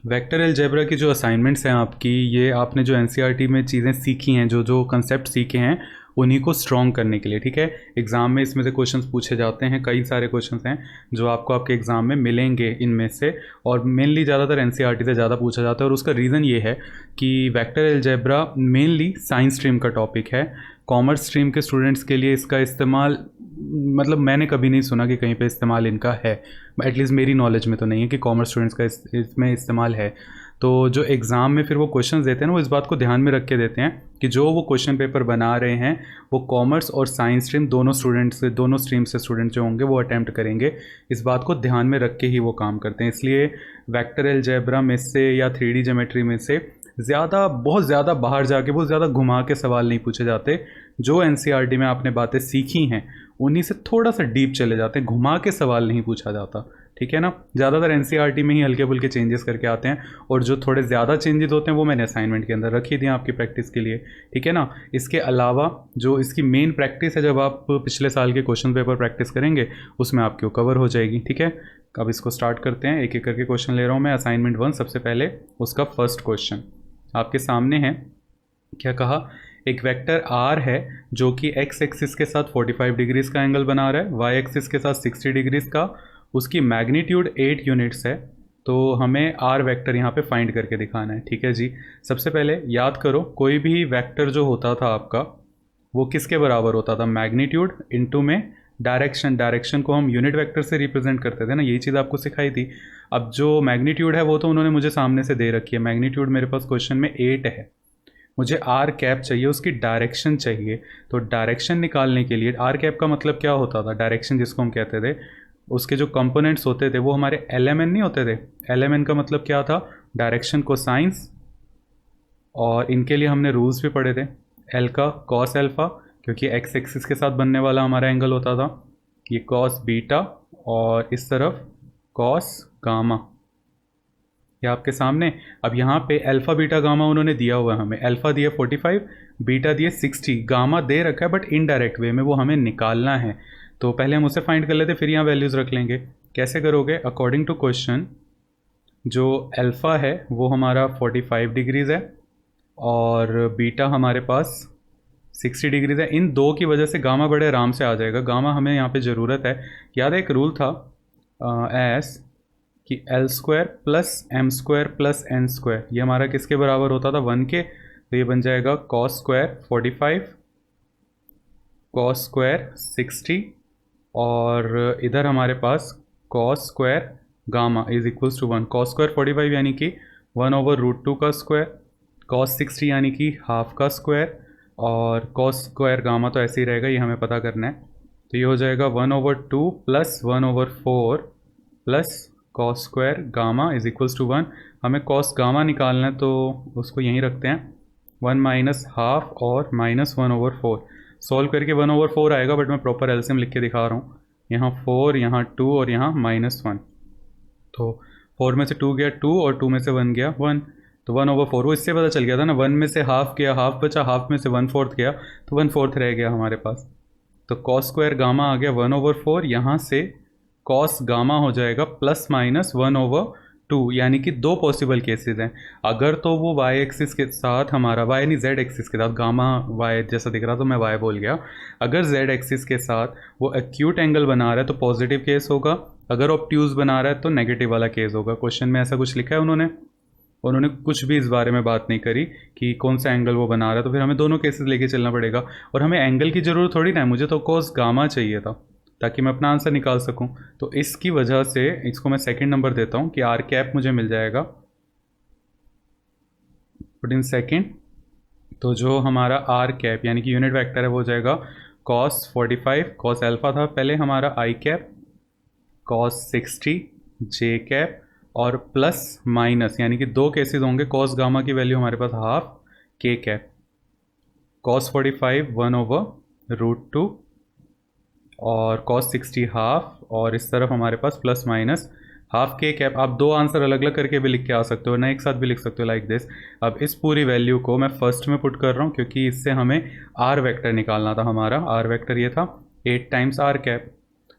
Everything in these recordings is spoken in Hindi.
वेक्टर अलजेब्रा की जो असाइनमेंट्स हैं आपकी, ये आपने जो एनसीईआरटी में चीज़ें सीखी हैं, जो जो कंसेप्ट सीखे हैं, उन्हीं को स्ट्रॉन्ग करने के लिए, ठीक है। एग्ज़ाम में इसमें से क्वेश्चंस पूछे जाते हैं, कई सारे क्वेश्चंस हैं जो आपको आपके एग्ज़ाम में मिलेंगे इनमें से। और मेनली ज़्यादातर एनसीईआरटी से ज़्यादा पूछा जाता है, और उसका रीज़न ये है कि vector algebra mainly science stream का टॉपिक है। कॉमर्स स्ट्रीम के स्टूडेंट्स के लिए इसका इस्तेमाल, मतलब मैंने कभी नहीं सुना कि कहीं पे इस्तेमाल इनका है। एटलीस्ट मेरी नॉलेज में तो नहीं है कि कॉमर्स स्टूडेंट्स का इसमें इस्तेमाल है। तो जो एग्ज़ाम में फिर वो क्वेश्चन देते हैं ना, वो इस बात को ध्यान में रख के देते हैं कि जो वो क्वेश्चन पेपर बना रहे हैं वो कॉमर्स और साइंस स्ट्रीम दोनों स्टूडेंट्स से, दोनों स्ट्रीम से स्टूडेंट जो होंगे वो अटैम्प्ट करेंगे। इस बात को ध्यान में रख के ही वो काम करते हैं। इसलिए वेक्टर अलजेब्रा में से या 3D ज्योमेट्री में से बहुत ज़्यादा बाहर जाके बहुत ज़्यादा घुमा के सवाल नहीं पूछे जाते। जो एनसीईआरटी में आपने बातें सीखी हैं उन्हीं से थोड़ा सा डीप चले जाते हैं, घुमा के सवाल नहीं पूछा जाता, ठीक है ना। ज़्यादातर एनसीईआरटी में ही हल्के फुल्के चेंजेस करके आते हैं, और जो थोड़े ज़्यादा चेंजेस होते हैं वो मैंने असाइनमेंट के अंदर रखी थी आपकी प्रैक्टिस के लिए, ठीक है ना। इसके अलावा जो इसकी मेन प्रैक्टिस है, जब आप पिछले साल के क्वेश्चन पेपर प्रैक्टिस करेंगे उसमें आपकी कवर हो जाएगी, ठीक है। अब इसको स्टार्ट करते हैं, एक एक करके क्वेश्चन ले रहा हूँ मैं। असाइनमेंट 1, सबसे पहले उसका फर्स्ट क्वेश्चन आपके सामने है। क्या कहा, एक वेक्टर आर है जो कि एक्स एक्सिस के साथ 45 डिग्रीज का एंगल बना रहा है, वाई एक्सिस के साथ 60 डिग्रीज का, उसकी मैग्नीट्यूड 8 यूनिट्स है। तो हमें आर वेक्टर यहाँ पे फाइंड करके दिखाना है, ठीक है जी। सबसे पहले याद करो, कोई भी वेक्टर जो होता था आपका वो किसके बराबर होता था, मैग्नीट्यूड इनटू में डायरेक्शन। डायरेक्शन को हम यूनिट वेक्टर से रिप्रेजेंट करते थे ना, यही चीज़ आपको सिखाई थी। अब जो मैग्नीट्यूड है वो तो उन्होंने मुझे सामने से दे रखी है, मैग्नीट्यूड मेरे पास क्वेश्चन में 8 है। मुझे आर कैप चाहिए, उसकी डायरेक्शन चाहिए। तो डायरेक्शन निकालने के लिए आर कैप का मतलब क्या होता था, डायरेक्शन जिसको हम कहते थे, उसके जो कंपोनेंट्स होते थे वो हमारे एलएमएन नहीं होते थे। एलएमएन का मतलब क्या था, डायरेक्शन कोसाइंस, और इनके लिए हमने रूल्स भी पढ़े थे। एल का कॉस एल्फ़ा, क्योंकि एक्स एक्सिस के साथ बनने वाला हमारा एंगल होता था, ये कॉस बीटा, और इस तरफ कॉस गामा, ये आपके सामने। अब यहाँ पे अल्फ़ा बीटा गामा उन्होंने दिया हुआ है हमें। अल्फ़ा दिया 45, बीटा दिए 60, गामा दे रखा है बट इनडायरेक्ट वे में वो हमें निकालना है। तो पहले हम उसे फाइंड कर लेते, फिर यहाँ वैल्यूज़ रख लेंगे। कैसे करोगे, अकॉर्डिंग टू क्वेश्चन जो अल्फ़ा है वो हमारा 45 डिग्रीज़ है और बीटा हमारे पास 60 डिग्रीज़ है। इन दो की वजह से गामा बड़े आराम से आ जाएगा। गामा हमें यहाँ पे ज़रूरत है। याद है एक रूल था एस कि l square plus m square plus n square, ये हमारा किसके बराबर होता था, 1 के। तो ये बन जाएगा कॉस स्क्वायर 45, कॉस स्क्वायर 60, और इधर हमारे पास cos square gamma is equals to 1। Cos square 45 यानी कि 1/√2 का स्क्वायर, कॉस 60 यानी कि हाफ का स्क्वायर, और कॉस स्क्वायर गामा तो ऐसे ही रहेगा, ये हमें पता करना है। तो ये हो जाएगा 1/2 plus 1/4 plus cos square gamma is equals to 1। हमें कॉस गामा निकालना है तो उसको यहीं रखते हैं, 1 माइनस हाफ और माइनस 1/4। सॉल्व करके 1/4 आएगा, बट मैं प्रॉपर एलसीएम लिख के दिखा रहा हूँ। यहाँ 4, यहाँ 2 और यहाँ -1। तो 4 में से 2 गया 2 और 2 में से 1 गया 1। तो 1/4 वो इससे पता चल गया था ना, 1 में से हाफ गया, हाफ बचा, हाफ में से 1/4 गया, तो 1/4 रह गया हमारे पास। तो कॉस स्क्वायर गामा आ गया 1/4, यहाँ से कॉस गामा हो जाएगा प्लस माइनस 1/2, यानी कि दो पॉसिबल केसेस हैं। अगर तो वो वाई एक्सिस के साथ हमारा, वाई नहीं जेड एक्सिस के साथ, गामा वाई जैसा दिख रहा तो मैं वाई बोल गया। अगर जेड एक्सिस के साथ वो एक्यूट एंगल बना रहा है तो पॉजिटिव केस होगा, अगर ऑब्ट्यूज बना रहा है तो नेगेटिव वाला केस होगा। क्वेश्चन में ऐसा कुछ लिखा है उन्होंने कुछ भी इस बारे में बात नहीं करी कि कौन सा एंगल वो बना रहा है, तो फिर हमें दोनों केसेस लेके चलना पड़ेगा। और हमें एंगल की ज़रूरत थोड़ी ना है, मुझे तो कॉस गामा चाहिए था ताकि मैं अपना आंसर निकाल सकूं। तो इसकी वजह से इसको मैं सेकंड नंबर देता हूं कि आर कैप मुझे मिल जाएगा, बट इन सेकंड। तो जो हमारा आर कैप यानी कि यूनिट वेक्टर है वो हो जाएगा कॉस 45, कॉस एल्फा था पहले हमारा, आई कैप कॉस 60 जे कैप, और प्लस माइनस यानी कि दो केसेस होंगे, कॉस गामा की वैल्यू हमारे पास हाफ के कैप, कॉस 45 1/√2 और कॉस 60 हाफ, और इस तरफ हमारे पास प्लस माइनस हाफ के कैप। आप दो आंसर अलग अलग करके भी लिख के आ सकते हो ना, एक साथ भी लिख सकते हो लाइक दिस। अब इस पूरी वैल्यू को मैं फर्स्ट में पुट कर रहा हूँ क्योंकि इससे हमें आर वेक्टर निकालना था। हमारा आर वेक्टर ये था 8 टाइम्स आर कैप।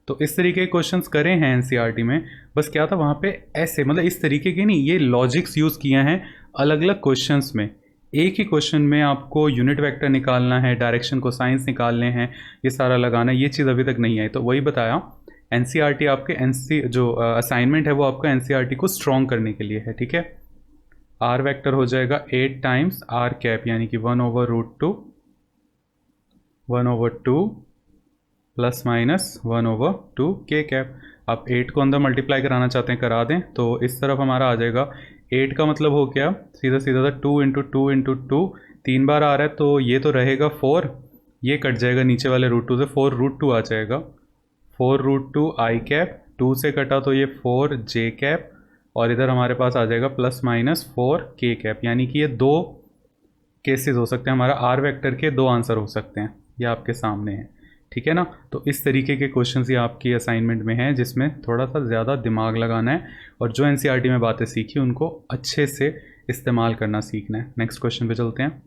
तो इस तरीके के क्वेश्चंस करे हैं एनसीईआरटी में। बस क्या था वहाँ पे ऐसे, मतलब इस तरीके के नहीं, ये लॉजिक्स यूज़ किए हैं अलग अलग क्वेश्चंस में। एक ही क्वेश्चन में आपको यूनिट वेक्टर निकालना है, डायरेक्शन को साइंस निकालने हैं, ये सारा लगाना है, ये चीज़ अभी तक नहीं आई। तो वही बताया, एनसीईआरटी आपके जो असाइनमेंट है वो आपका एनसीईआरटी को स्ट्रॉन्ग करने के लिए है, ठीक है। आर वेक्टर हो जाएगा 8 टाइम्स आर कैप, यानी कि 1/√2 1/2 प्लस माइनस 1/2 के कैप। आप 8 को अंदर मल्टीप्लाई कराना चाहते हैं करा दें, तो इस तरफ हमारा आ जाएगा 8 का मतलब हो गया सीधा सीधा था 2 × 2 × 2, 3 बार आ रहा है तो ये तो रहेगा 4, ये कट जाएगा नीचे वाले √2 से, 4√2 आ जाएगा, 4√2 आई कैप, 2 से कटा तो ये 4 जे कैप, और इधर हमारे पास आ जाएगा प्लस माइनस 4 के कैप। यानी कि ये दो केसेस हो सकते हैं, हमारा आर वेक्टर के दो आंसर हो सकते हैं, ये आपके सामने है, ठीक है ना। तो इस तरीके के क्वेश्चंस ये आपकी असाइनमेंट में हैं, जिसमें थोड़ा सा ज़्यादा दिमाग लगाना है और जो एनसीईआरटी में बातें सीखी उनको अच्छे से इस्तेमाल करना सीखना है। नेक्स्ट क्वेश्चन पे चलते हैं।